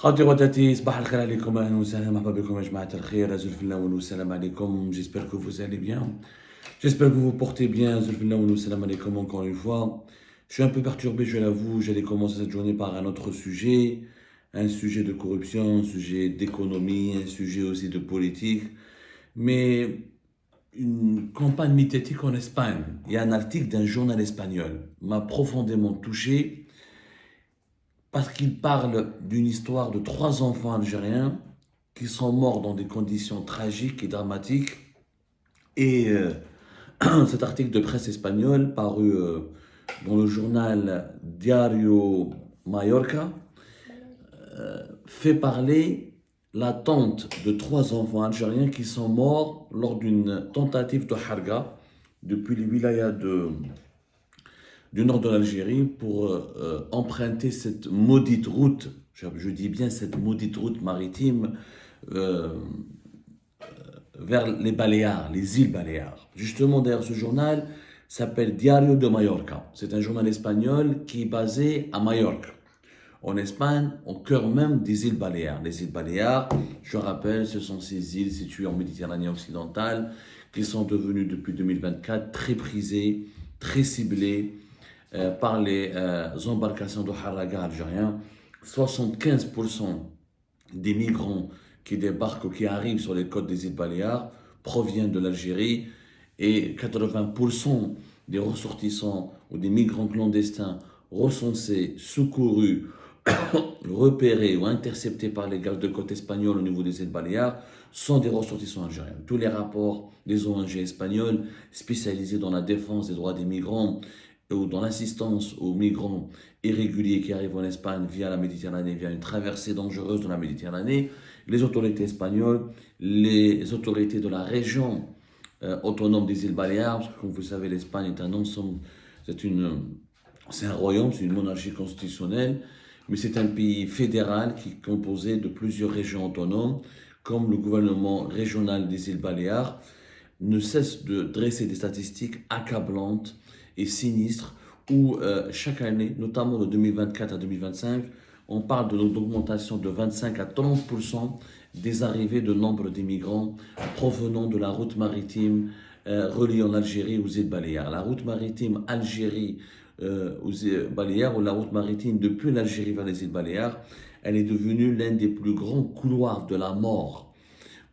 خاوتي وخواتاتي صباح الخير عليكم اهلا وسهلا مرحبا بكم يا جماعة الخير زلف الله والسلام عليكم j'espère que vous allez bien j'espère que vous vous portez bien زلف الله والسلام عليكم encore une fois je suis un peu perturbé je l'avoue j'allais commencer cette journée par un autre sujet un sujet de corruption un sujet d'économie un sujet aussi de politique mais une campagne médiatique en Espagne il y a un article d'un journal espagnol m'a profondément touché parce qu'il parle d'une histoire de 3 enfants algériens qui sont morts dans des conditions tragiques et dramatiques. Et cet article de presse espagnole paru dans le journal Diario Mallorca fait parler la tante de 3 enfants algériens qui sont morts lors d'une tentative de harga depuis les wilayas du nord de l'Algérie pour emprunter cette maudite route, je dis bien cette maudite route maritime euh, vers les Baléares, les îles Baléares. Justement, d'ailleurs, ce journal s'appelle Diario de Mallorca. C'est un journal espagnol qui est basé à Majorque, en Espagne, au cœur même des îles Baléares. Les îles Baléares, je rappelle, ce sont ces îles situées en Méditerranée occidentale qui sont devenues depuis 2024 très prisées, très ciblées par les embarcations de Harraga algériens. 75% des migrants qui débarquent ou qui arrivent sur les côtes des îles Baléares proviennent de l'Algérie et 80% des ressortissants ou des migrants clandestins recensés, secourus, repérés ou interceptés par les gardes de côte espagnols au niveau des îles Baléares sont des ressortissants algériens. Tous les rapports des ONG espagnoles spécialisées dans la défense des droits des migrants ou dans l'assistance aux migrants irréguliers qui arrivent en Espagne via la Méditerranée, via une traversée dangereuse de la Méditerranée, les autorités espagnoles, les autorités de la région autonome des îles Baléares, parce que comme vous savez, l'Espagne est un ensemble, c'est un royaume, c'est une monarchie constitutionnelle, mais c'est un pays fédéral qui est composé de plusieurs régions autonomes, comme le gouvernement régional des îles Baléares ne cesse de dresser des statistiques accablantes et sinistres où chaque année, notamment de 2024 à 2025, on parle d'augmentation de 25 à 30% des arrivées de nombre d'immigrants provenant de la route maritime reliant l'Algérie aux îles Baléares. La route maritime Algérie aux îles Baléares, ou la route maritime depuis l'Algérie vers les îles Baléares, elle est devenue l'un des plus grands couloirs de la mort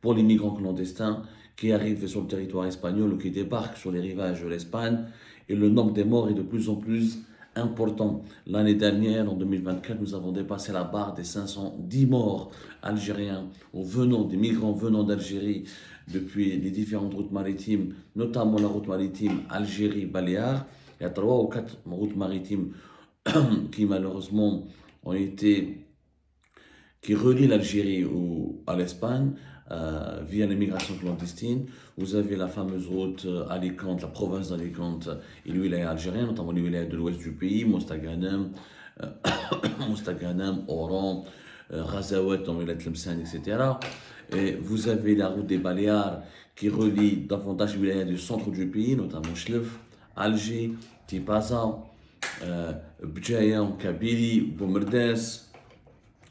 pour les migrants clandestins qui arrivent sur le territoire espagnol ou qui débarquent sur les rivages de l'Espagne. Et le nombre des morts est de plus en plus important. L'année dernière, en 2024, nous avons dépassé la barre des 510 morts algériens des migrants venant d'Algérie depuis les différentes routes maritimes, notamment la route maritime Algérie-Baléares. Il y a 3 ou 4 routes maritimes qui malheureusement qui relient l'Algérie à l'Espagne via l'immigration clandestine. Vous avez la fameuse route Alicante, la province d'Alicante et les wilayas algériens, notamment les wilayas de l'ouest du pays, Mostaganem, Oran, Razawet dans le Tlemcen, etc. Et vous avez la route des Baléares qui relie davantage les wilayas du centre du pays, notamment Chlef, Alger, Tipaza, Bdjaya, Kabylie, Boumerdès.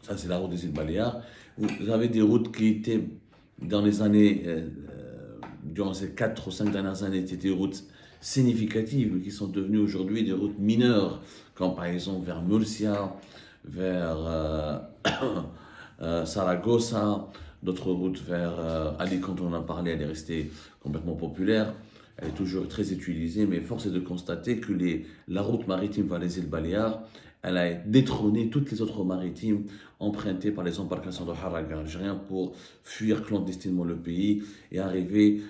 Ça, c'est la route des îles Baléares. Vous avez des routes qui étaient, dans les années, durant ces 4 ou 5 dernières années, étaient des routes significatives, qui sont devenues aujourd'hui des routes mineures, comme par exemple vers Murcia, vers Saragossa, d'autres routes vers Alicante, on en a parlé, elle est restée complètement populaire. Elle est toujours très utilisée, mais force est de constater que la route maritime vers les îles Baléares, elle a détrôné toutes les autres maritimes empruntées par les embarcations de Harraga algérien pour fuir clandestinement le pays et arriver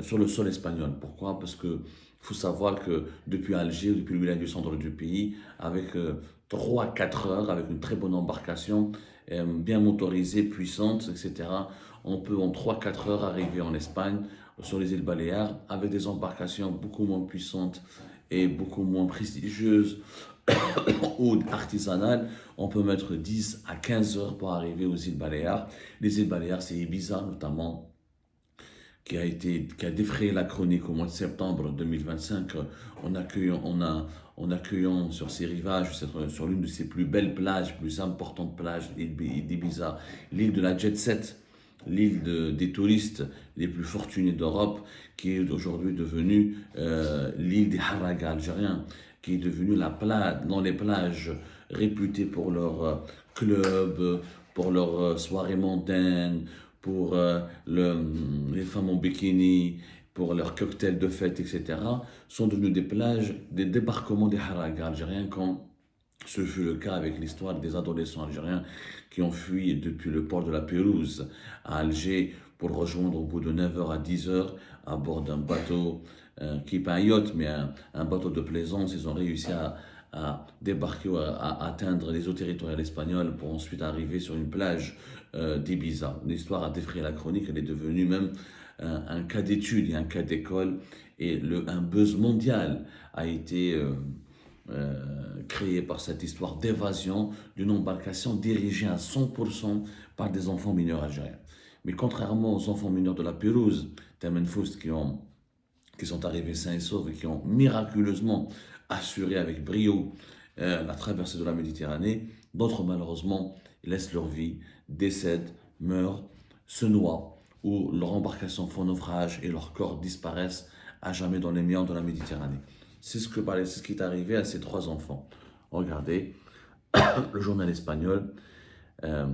sur le sol espagnol. Pourquoi? Parce que faut savoir que depuis Alger, depuis le village du centre du pays, avec 3 à 4 heures, avec une très bonne embarcation, bien motorisée, puissante, etc., on peut en 3 à 4 heures arriver en Espagne, sur les îles Baléares, avec des embarcations beaucoup moins puissantes et beaucoup moins prestigieuses ou artisanales. On peut mettre 10 à 15 heures pour arriver aux îles Baléares. Les îles Baléares, c'est Ibiza notamment, qui a défrayé la chronique au mois de septembre 2025, en accueillant sur ses rivages, sur l'une de ses plus belles plages, plus importantes plages d'Ibiza, l'île de la Jet Set, des touristes les plus fortunés d'Europe, qui est aujourd'hui devenue l'île des Haragas algériens, qui est devenue dans les plages réputées pour leurs clubs, pour leurs soirées mondaines, pour les femmes en bikini, pour leurs cocktails de fête, etc., sont devenues des plages, des débarquements des haragas algériens, quand ce fut le cas avec l'histoire des adolescents algériens qui ont fui depuis le port de la Pérouse à Alger pour rejoindre au bout de 9 heures à 10 heures à bord d'un bateau qui n'est pas un yacht mais un bateau de plaisance. Ils ont réussi à débarquer, à atteindre les eaux territoriales espagnoles pour ensuite arriver sur une plage d'Ibiza. L'histoire a défrayé la chronique, elle est devenue même un cas d'étude et un cas d'école, et un buzz mondial a été créé par cette histoire d'évasion d'une embarcation dirigée à 100% par des enfants mineurs algériens. Mais contrairement aux enfants mineurs de la Pérouse, Temenfoust, qui sont arrivés sains et saufs et qui ont miraculeusement assuré avec brio la traversée de la Méditerranée, d'autres malheureusement laissent leur vie, décèdent, meurent, se noient, ou leur embarcation font naufrage et leurs corps disparaissent à jamais dans les méandres de la Méditerranée. C'est ce qui est arrivé à ces 3 enfants. Regardez, le journal espagnol, euh,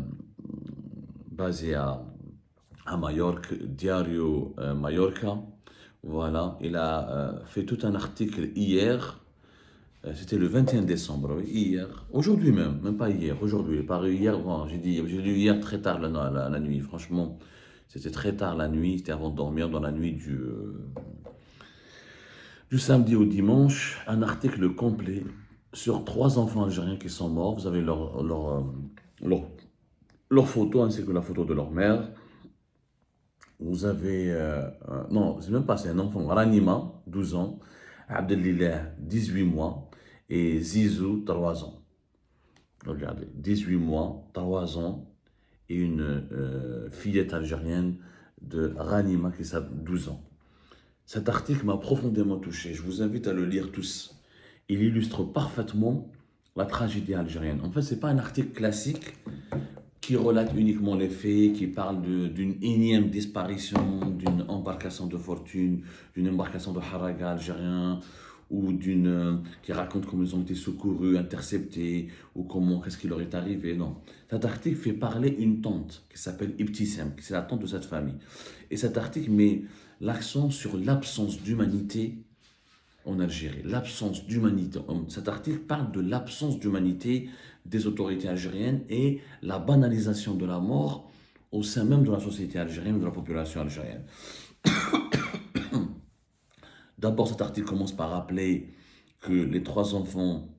basé à Majorque, Diario Mallorca, voilà, il a fait tout un article hier, c'était le 21 décembre, oui, hier, aujourd'hui même pas hier, aujourd'hui, il est paru hier, bon, j'ai lu hier très tard la nuit, franchement, c'était très tard la nuit, c'était avant de dormir, dans la nuit du samedi au dimanche, un article complet sur 3 enfants algériens qui sont morts. Vous avez leur photo ainsi que la photo de leur mère. Vous avez, non, c'est même pas, c'est un enfant, Ranima, 12 ans, Abdelilah, 18 mois, et Zizou, 3 ans. Regardez, 18 mois, 3 ans, et une fillette algérienne de Ranima qui a 12 ans. Cet article m'a profondément touché, je vous invite à le lire tous. Il illustre parfaitement la tragédie algérienne. En fait, ce n'est pas un article classique qui relate uniquement les faits, qui parle d'une énième disparition, d'une embarcation de fortune, d'une embarcation de haraga algérien, ou qui raconte comment ils ont été secourus, interceptés, ou qu'est-ce qui leur est arrivé. Non. Cet article fait parler une tante qui s'appelle Ibtissem, qui c'est la tante de cette famille. Et cet article met l'accent sur l'absence d'humanité en Algérie, l'absence d'humanité. Cet article parle de l'absence d'humanité des autorités algériennes et la banalisation de la mort au sein même de la société algérienne, de la population algérienne. D'abord, cet article commence par rappeler que les 3 enfants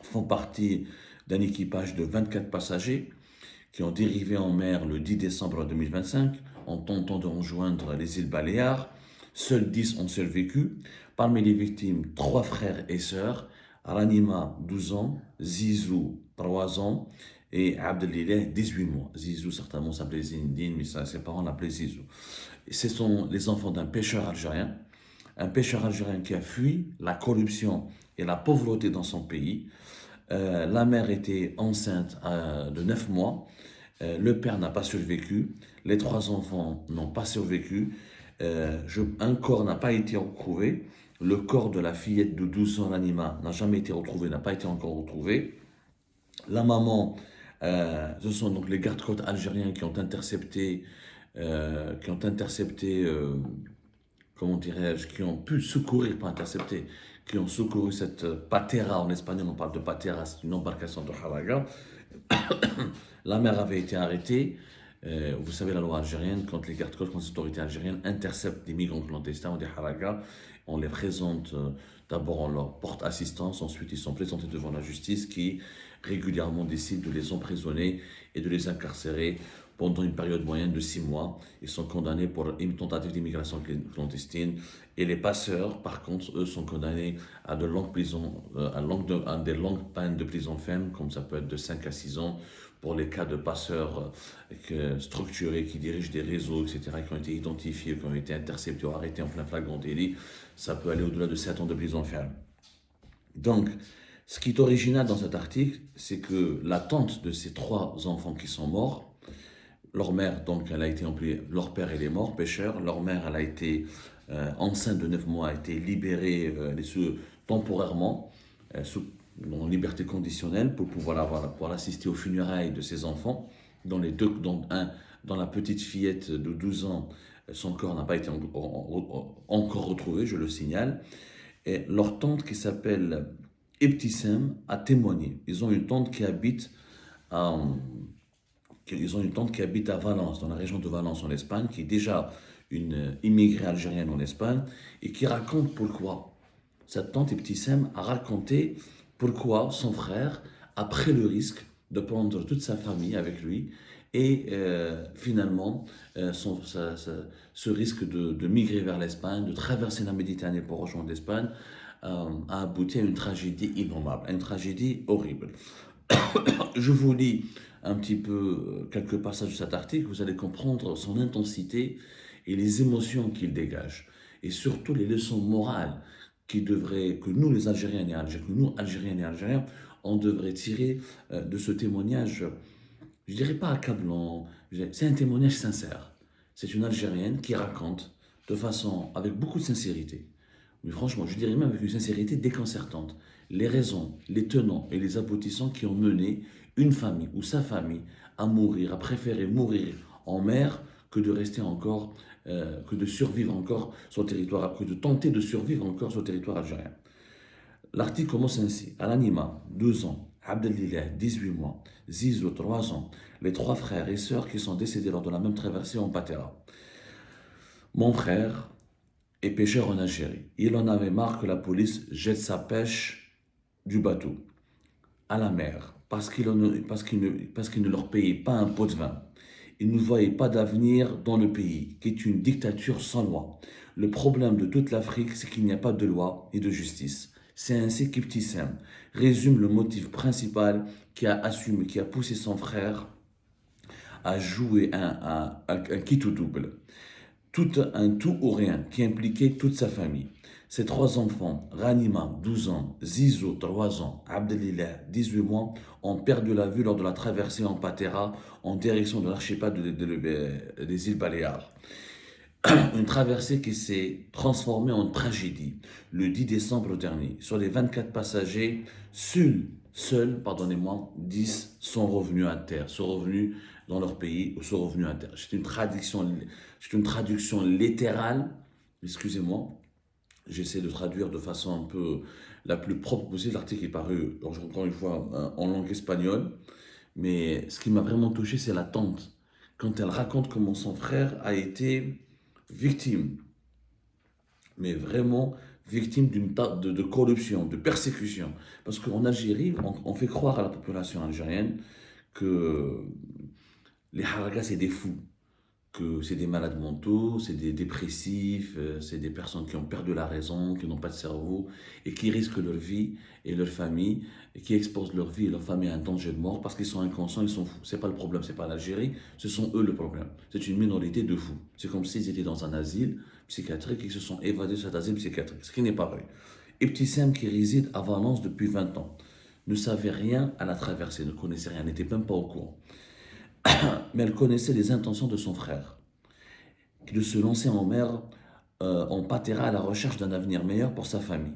font partie d'un équipage de 24 passagers qui ont dérivé en mer le 10 décembre 2025 en tentant de rejoindre les îles Baléares. Seuls 10 ont survécu. Parmi les victimes, 3 frères et sœurs, Ranima, 12 ans, Zizou, 3 ans, et Abdelilah, 18 mois. Zizou, certainement, s'appelait Zindine, mais ses parents l'appelaient Zizou. Et ce sont les enfants d'un pêcheur algérien qui a fui la corruption et la pauvreté dans son pays. La mère était enceinte de 9 mois. Le père n'a pas survécu. Les 3 enfants n'ont pas survécu. Un corps n'a pas été retrouvé. Le corps de la fillette de 12 ans, Ranima, n'a jamais été retrouvé, n'a pas été encore retrouvé. La maman, ce sont donc les gardes-côtes algériens qui ont intercepté, comment dirais-je, qui ont pu secourir, pas intercepter, qui ont secouru cette patera, en espagnol on parle de patera, c'est une embarcation de haraga. La mère avait été arrêtée. Vous savez, la loi algérienne, quand les gardes-côtes, quand les autorités algériennes interceptent des migrants clandestins ou des haragas, on les présente, d'abord on leur porte assistance, ensuite ils sont présentés devant la justice qui régulièrement décide de les emprisonner et de les incarcérer pendant une période moyenne de 6 mois. Ils sont condamnés pour une tentative d'immigration clandestine. Et les passeurs, par contre, eux, sont condamnés à de longues prisons, à des longues peines de prison ferme, comme ça peut être de 5 à 6 ans, pour les cas de passeurs structurés qui dirigent des réseaux, etc., qui ont été identifiés, qui ont été interceptés ou arrêtés en plein flagrant délit. Ça peut aller au-delà de 7 ans de prison ferme. Donc, ce qui est original dans cet article, c'est que la tante de ces 3 enfants qui sont morts, leur mère, donc, elle a été employée, leur père, il est mort, pêcheur. Leur mère, elle a été enceinte de 9 mois, a été libérée temporairement, en liberté conditionnelle, pour pouvoir assister aux funérailles de ses enfants. Dans la petite fillette de 12 ans, son corps n'a pas été encore retrouvé, je le signale. Et leur tante, qui s'appelle Ebtissem, a témoigné. Ils ont une tante qui habite à Valence, dans la région de Valence en Espagne, qui est déjà une immigrée algérienne en Espagne, et qui raconte pourquoi. Cette tante Ibtissem a raconté pourquoi son frère a pris le risque de prendre toute sa famille avec lui, et finalement, ce risque de migrer vers l'Espagne, de traverser la Méditerranée pour rejoindre l'Espagne, a abouti à une tragédie innommable, à une tragédie horrible. Je vous lis un petit peu quelques passages de cet article, vous allez comprendre son intensité et les émotions qu'il dégage. Et surtout les leçons morales que nous, les Algériens et Algériens, que nous, Algériens et Algériens, on devrait tirer de ce témoignage, je dirais pas accablant, c'est un témoignage sincère. C'est une Algérienne qui raconte avec beaucoup de sincérité, mais franchement, je dirais même avec une sincérité déconcertante, les raisons, les tenants et les aboutissants qui ont mené une famille ou sa famille à mourir, à préférer mourir en mer que de rester encore, que de survivre encore sur le territoire, que de tenter de survivre encore sur le territoire algérien. L'article commence ainsi. Al-Anima, 12 ans, Abdelillah, 18 mois, Zizou, 3 ans, les 3 frères et sœurs qui sont décédés lors de la même traversée en Patera. Mon frère est pêcheur en Algérie. Il en avait marre que la police jette sa pêche du bateau à la mer parce qu'il ne leur payait pas un pot de vin. Ils ne voyaient pas d'avenir dans le pays, qui est une dictature sans loi. Le problème de toute l'Afrique, c'est qu'il n'y a pas de loi et de justice. C'est ainsi qu'Ibtissem résume le motif principal qui a poussé son frère à jouer un quitte ou double. Un tout ou rien qui impliquait toute sa famille. Ses 3 enfants, Ranima, 12 ans, Zizou, 3 ans, Abdelillah, 18 mois, ont perdu la vue lors de la traversée en Patera en direction de l'archipel des îles Baléares. Une traversée qui s'est transformée en tragédie le 10 décembre dernier. Sur les 24 passagers, seuls, 10 sont revenus à terre, sont revenus dans leur pays ou sont revenus à terre. C'est une traduction littérale, excusez-moi, j'essaie de traduire de façon un peu la plus propre possible. L'article est paru, encore une fois, en langue espagnole, mais ce qui m'a vraiment touché, c'est la tante, quand elle raconte comment son frère a été victime, mais vraiment victime de corruption, de persécution. Parce qu'en Algérie, on fait croire à la population algérienne que les haragas, c'est des fous, que c'est des malades mentaux, c'est des dépressifs, c'est des personnes qui ont perdu la raison, qui n'ont pas de cerveau et qui risquent leur vie et leur famille, et qui exposent leur vie et leur famille à un danger de mort parce qu'ils sont inconscients, ils sont fous. C'est pas le problème, c'est pas l'Algérie, ce sont eux le problème. C'est une minorité de fous. C'est comme s'ils étaient dans un asile psychiatrique et qu'ils se sont évadés de cet asile psychiatrique, ce qui n'est pas vrai. Ibtissem, qui réside à Valence depuis 20 ans, ne savait rien à la traversée, ne connaissait rien, n'était même pas au courant. Mais elle connaissait les intentions de son frère, de se lancer en mer, en Patera à la recherche d'un avenir meilleur pour sa famille.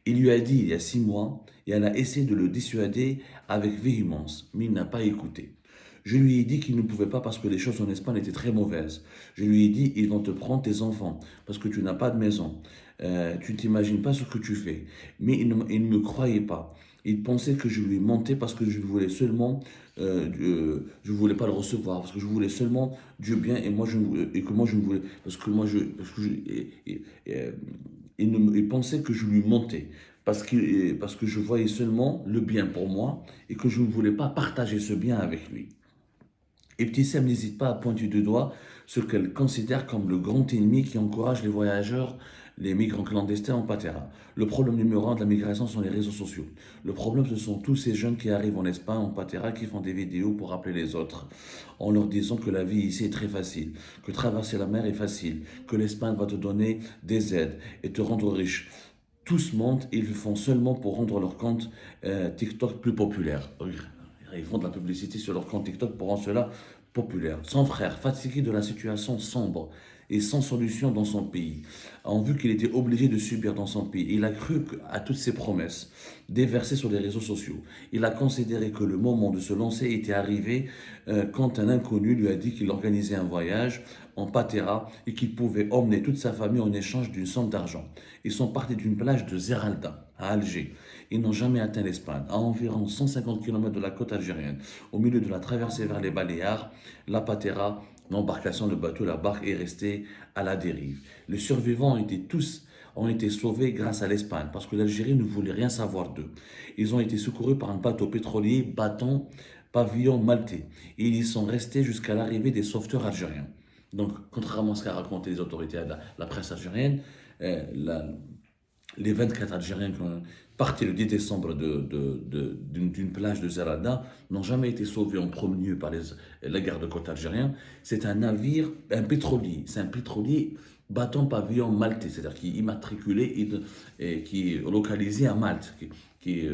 Il lui a dit il y a 6 mois et elle a essayé de le dissuader avec véhémence, mais il n'a pas écouté. Je lui ai dit qu'il ne pouvait pas parce que les choses en Espagne étaient très mauvaises. Je lui ai dit, ils vont te prendre tes enfants parce que tu n'as pas de maison. Tu ne t'imagines pas ce que tu fais. Mais il ne me croyait pas. Il pensait que je lui mentais parce que je voulais seulement, je voulais pas le recevoir, parce que je voulais seulement Dieu bien et que moi je ne voulais, parce que moi il pensait que je lui mentais parce que je voyais seulement le bien pour moi et que je ne voulais pas partager ce bien avec lui. Ibtissam n'hésite pas à pointer du doigt ce qu'elle considère comme le grand ennemi qui encourage les voyageurs, les migrants clandestins en Patera. Le problème numéro un de la migration sont les réseaux sociaux. Le problème, ce sont tous ces jeunes qui arrivent en Espagne, en Patera, qui font des vidéos pour appeler les autres, en leur disant que la vie ici est très facile, que traverser la mer est facile, que l'Espagne va te donner des aides et te rendre riche. Tous mentent, ils le font seulement pour rendre leur compte TikTok plus populaire. Ils font de la publicité sur leur compte TikTok pour rendre cela populaire. Son frère, fatigué de la situation sombre et sans solution dans son pays, a vu qu'il était obligé de subir dans son pays. Il a cru à toutes ses promesses déversées sur les réseaux sociaux. Il a considéré que le moment de se lancer était arrivé quand un inconnu lui a dit qu'il organisait un voyage en Patera et qu'il pouvait emmener toute sa famille en échange d'une somme d'argent. Ils sont partis d'une plage de Zeralda, à Alger. Ils n'ont jamais atteint l'Espagne. À environ 150 km de la côte algérienne, au milieu de la traversée vers les Baléares, la Patera, l'embarcation, le bateau, la barque est restée à la dérive. Les survivants ont été sauvés grâce à l'Espagne, parce que l'Algérie ne voulait rien savoir d'eux. Ils ont été secourus par un bateau pétrolier battant pavillon maltais. Et ils y sont restés jusqu'à l'arrivée des sauveteurs algériens. Donc, contrairement à ce qu'a raconté les autorités de la presse algérienne, euh, la- les 24 Algériens qui ont parti le 10 décembre d'une plage de Zerada n'ont jamais été sauvés en premier lieu par la garde-côte algérien. C'est un navire, un pétrolier. C'est un pétrolier battant pavillon maltais, c'est-à-dire qui est immatriculé et qui est localisé à Malte, qui est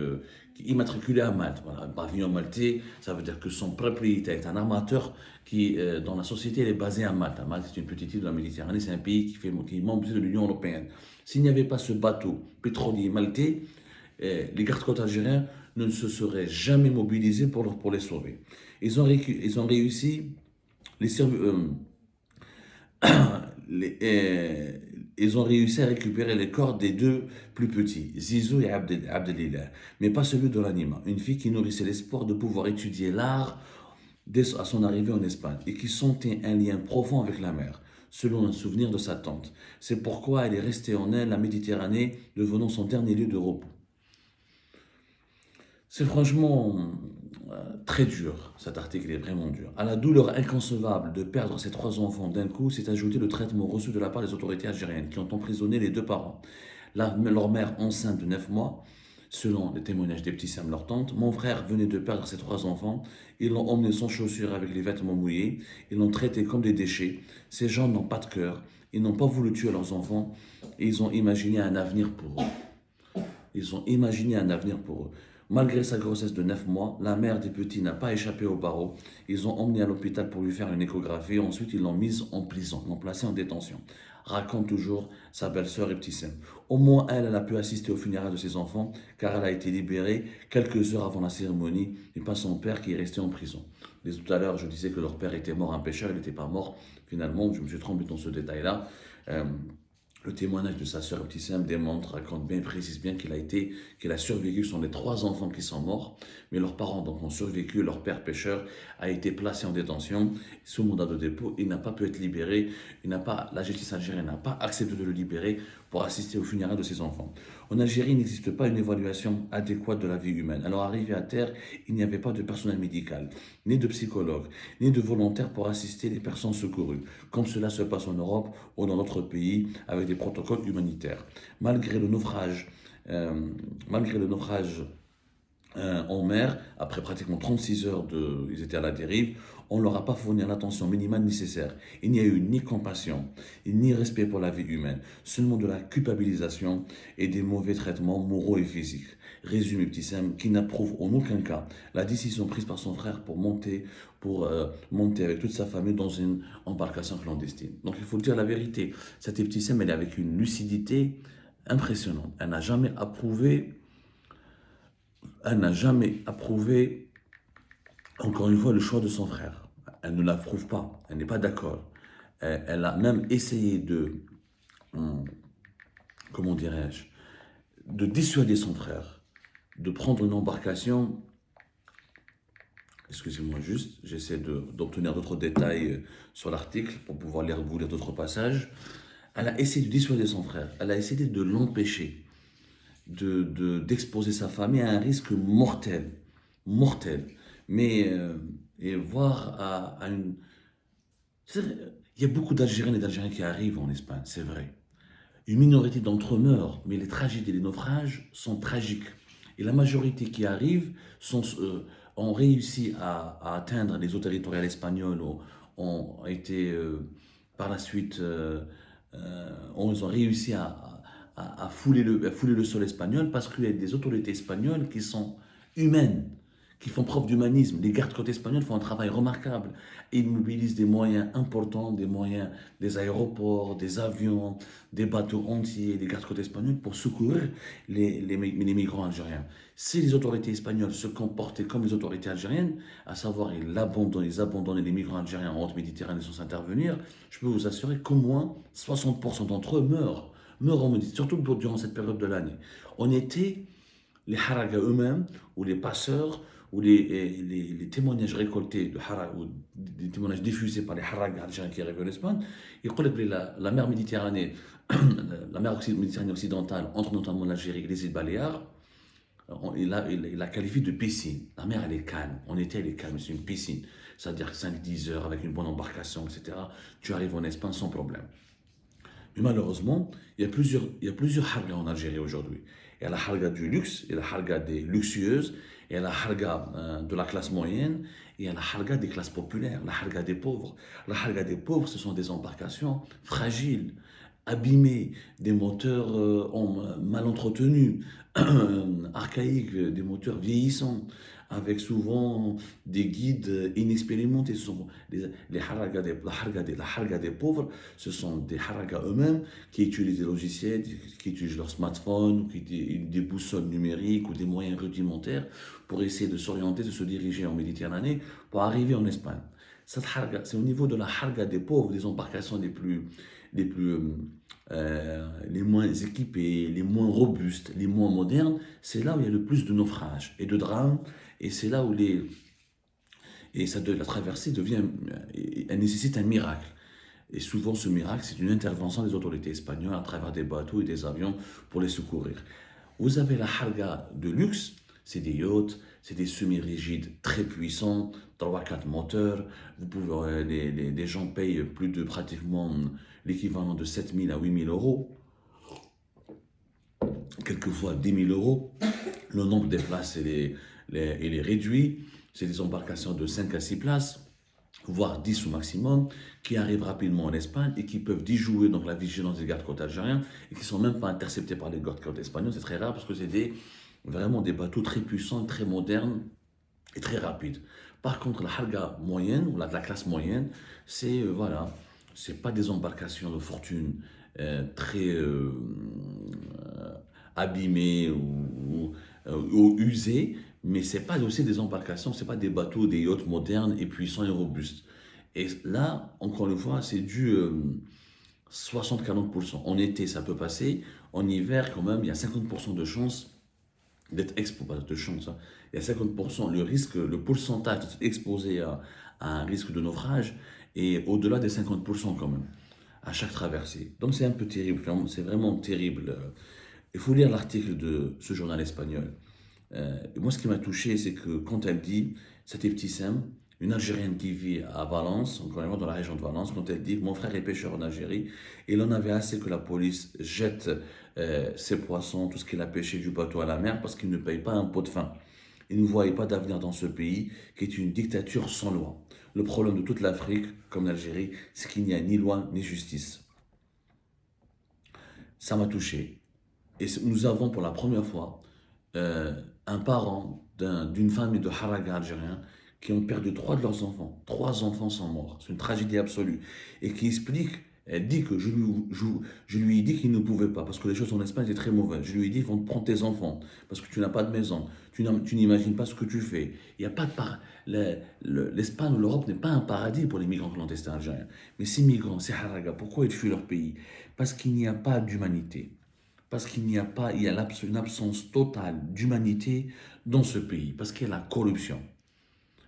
immatriculé à Malte. Voilà, un pavillon maltais, ça veut dire que son propriétaire est un armateur qui, dans la société, elle est basée à Malte. Malte, c'est une petite île de la Méditerranée, c'est un pays qui est membre de l'Union européenne. S'il n'y avait pas ce bateau pétrolier maltais, les gardes-côtes algériens ne se seraient jamais mobilisés pour les sauver. Ils ont réussi, les, les, euh, ils ont réussi à récupérer les corps des deux plus petits, Zizou et Abdelilah, mais pas celui de l'anima, une fille qui nourrissait l'espoir de pouvoir étudier l'art dès à son arrivée en Espagne et qui sentait un lien profond avec la mer, selon un souvenir de sa tante. C'est pourquoi elle est restée en elle, la Méditerranée, devenant son dernier lieu de repos. C'est franchement très dur, cet article est vraiment dur. À la douleur inconcevable de perdre ses trois enfants d'un coup s'est ajouté le traitement reçu de la part des autorités algériennes qui ont emprisonné les deux parents. Leur mère enceinte de 9 mois, selon les témoignages des petits Sam, leur tante, mon frère venait de perdre ses trois enfants, ils l'ont emmené sans chaussures avec les vêtements mouillés, ils l'ont traité comme des déchets. Ces gens n'ont pas de cœur, ils n'ont pas voulu tuer leurs enfants et ils ont imaginé un avenir pour eux. Ils ont imaginé un avenir pour eux. Malgré sa grossesse de 9 mois, la mère des petits n'a pas échappé au barreau. Ils ont emmené à l'hôpital pour lui faire une échographie. Ensuite, ils l'ont mise en prison, l'ont placée en détention. Raconte toujours sa belle-sœur Ibtissem. Au moins, elle a pu assister aux funérailles de ses enfants, car elle a été libérée quelques heures avant la cérémonie, et pas son père qui est resté en prison. Tout à l'heure, je disais que leur père était mort un pécheur, il n'était pas mort. Finalement, je me suis trompé dans ce détail-là. Euh, le témoignage de sa sœur Ibtissem démontre, raconte bien, précise bien qu'il a survécu. Ce sont les trois enfants qui sont morts, mais leurs parents donc ont survécu. Leur père pêcheur a été placé en détention sous mandat de dépôt. Il n'a pas pu être libéré. La justice algérienne n'a pas accepté de le libérer pour assister aux funérailles de ses enfants. En Algérie, il n'existe pas une évaluation adéquate de la vie humaine. Alors arrivé à terre, il n'y avait pas de personnel médical, ni de psychologue, ni de volontaires pour assister les personnes secourues, comme cela se passe en Europe ou dans d'autres pays avec des protocoles humanitaires. Malgré le naufrage, malgré le naufrage en mer, après pratiquement 36 heures ils étaient à la dérive, on ne leur a pas fourni l'attention minimale nécessaire. Il n'y a eu ni compassion, ni respect pour la vie humaine, seulement de la culpabilisation et des mauvais traitements moraux et physiques. Résume Ibtissem, qui n'approuve en aucun cas la décision prise par son frère pour monter avec toute sa famille dans une embarcation clandestine. Donc il faut dire la vérité, cette Ibtissem, elle est avec une lucidité impressionnante. Elle n'a jamais approuvé, encore une fois, le choix de son frère. Elle ne l'approuve pas, elle n'est pas d'accord. Elle a même essayé comment dirais-je, de dissuader son frère de prendre une embarcation. Excusez-moi juste, j'essaie d'obtenir d'autres détails sur l'article pour pouvoir vous lire d'autres passages. Elle a essayé de dissuader son frère, elle a essayé de l'empêcher. d'exposer sa famille à un risque mortel. Mortel. Mais, et voir à une... Il y a beaucoup d'Algériennes et d'Algériens qui arrivent en Espagne, c'est vrai. Une minorité d'entre eux meurent, mais les tragédies et les naufrages sont tragiques. Et la majorité qui arrive ont réussi à atteindre les eaux territoriales espagnoles, ont été par la suite, ils ont réussi à fouler le sol espagnol parce qu'il y a des autorités espagnoles qui sont humaines, qui font preuve d'humanisme. Les gardes-côtes espagnols font un travail remarquable. Ils mobilisent des moyens importants, des moyens des aéroports, des avions, des bateaux entiers, des gardes-côtes espagnols pour secourir les migrants algériens. Si les autorités espagnoles se comportaient comme les autorités algériennes, à savoir ils abandonnaient les migrants algériens en haute Méditerranée sans intervenir, je peux vous assurer qu'au moins 60% d'entre eux meurent en Méditerranée, surtout durant cette période de l'année. On était les haragas eux-mêmes, ou les passeurs, ou les témoignages récoltés ou des témoignages diffusés par les haragas algériens qui arrivent en Espagne, ils disent que la mer Méditerranée, la mer Méditerranée occidentale, entre notamment l'Algérie et les îles Baléares, il la qualifie de piscine. La mer, elle est calme. En été, elle est calme. C'est une piscine. C'est-à-dire 5-10 heures avec une bonne embarcation, etc. Tu arrives en Espagne sans problème. Mais malheureusement, il y a plusieurs hargas en Algérie aujourd'hui. Il y a la harga du luxe, il y a la harga des luxueuses, il y a la harga de la classe moyenne, et il y a la harga des classes populaires, la harga des pauvres. La harga des pauvres, ce sont des embarcations fragiles, abîmées, des moteurs mal entretenus, archaïques, des moteurs vieillissants, avec souvent des guides inexpérimentés. Ce sont les haragas la harga des pauvres, ce sont des haragas eux-mêmes qui utilisent des logiciels, qui utilisent leur smartphone, qui utilisent des boussoles numériques ou des moyens rudimentaires pour essayer de s'orienter, de se diriger en Méditerranée pour arriver en Espagne. Cette harga, c'est au niveau de la harga des pauvres, des embarcations les plus, les moins équipées, les moins robustes, les moins modernes, c'est là où il y a le plus de naufrages et de drames, et c'est là où la traversée devient, elle nécessite un miracle. Et souvent, ce miracle, c'est une intervention des autorités espagnoles à travers des bateaux et des avions pour les secourir. Vous avez la harga de luxe, c'est des yachts, c'est des semi-rigides très puissants, 3-4 moteurs. Les gens payent plus de pratiquement l'équivalent de 7 000 à 8 000 euros, quelquefois 10 000 euros. Le nombre des places il est réduit. C'est des embarcations de 5 à 6 places, voire 10 au maximum, qui arrivent rapidement en Espagne et qui peuvent déjouer donc la vigilance des gardes-côtes algériens et qui ne sont même pas interceptés par les gardes-côtes espagnols. C'est très rare parce que c'est vraiment des bateaux très puissants, très modernes et très rapides. Par contre, la harga moyenne, ou la classe moyenne, voilà, c'est pas des embarcations de fortune très abîmées ou usées, mais c'est pas aussi des embarcations, c'est pas des bateaux, des yachts modernes et puissants et robustes. Et là, encore une fois, c'est du 60-40%. En été, ça peut passer. En hiver, quand même, il y a 50% de chance d'être exposé, pas de chance, hein. Il y a 50%, le pourcentage d'être exposé à un risque de naufrage est au-delà des 50% quand même, à chaque traversée. Donc c'est un peu terrible, c'est vraiment terrible. Il faut lire l'article de ce journal espagnol. Et moi, ce qui m'a touché, c'est que quand elle dit, c'était Ibtissam, une Algérienne qui vit à Valence, encore une fois dans la région de Valence, quand elle dit, mon frère est pêcheur en Algérie, et il en avait assez que la police jette ses poissons, tout ce qu'il a pêché du bateau à la mer, parce qu'il ne paye pas un pot de faim. Il ne voyait pas d'avenir dans ce pays, qui est une dictature sans loi. Le problème de toute l'Afrique, comme l'Algérie, c'est qu'il n'y a ni loi ni justice. Ça m'a touché. Et nous avons pour la première fois un parent d'une famille de haragas algériens qui ont perdu 3 de leurs enfants. 3 enfants sont morts. C'est une tragédie absolue. Et qui explique, elle dit que je lui ai dit qu'il ne pouvait pas, parce que les choses en Espagne étaient très mauvaises. Je lui ai dit, ils vont te prendre tes enfants, parce que tu n'as pas de maison. Tu n'imagines pas ce que tu fais. Il y a pas de l'Espagne ou l'Europe n'est pas un paradis pour les migrants clandestins algériens. Mais ces migrants, ces haragas, pourquoi ils fuient leur pays? Parce qu'il n'y a pas d'humanité. Parce il y a une absence totale d'humanité dans ce pays, parce qu'il y a la corruption.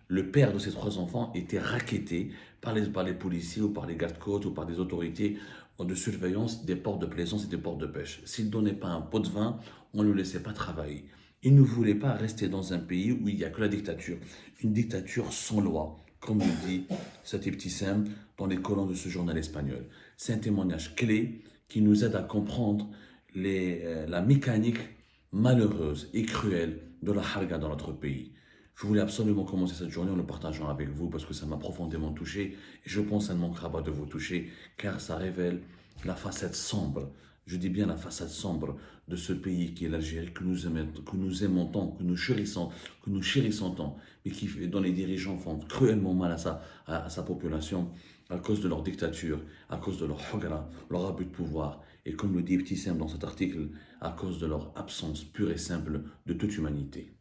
le père de ces 3 enfants était racketé par les policiers ou par les gardes-côtes ou par des autorités de surveillance des ports de plaisance et des ports de pêche. S'il ne donnait pas un pot de vin, on ne le laissait pas travailler. Il ne voulait pas rester dans un pays où il n'y a que la dictature, une dictature sans loi, comme le dit cet Ibtissam dans les colonnes de ce journal espagnol. C'est un témoignage clé qui nous aide à comprendre la mécanique malheureuse et cruelle de la harga dans notre pays. Je voulais absolument commencer cette journée en le partageant avec vous parce que ça m'a profondément touché et je pense que ça ne manquera pas de vous toucher car ça révèle la facette sombre, je dis bien la façade sombre de ce pays qui est l'Algérie, que nous aimons tant, que nous chérissons tant, mais dont les dirigeants font cruellement mal à sa population à cause de leur dictature, à cause de leur hogra, leur abus de pouvoir, et comme le dit Ibtissam dans cet article, à cause de leur absence pure et simple de toute humanité.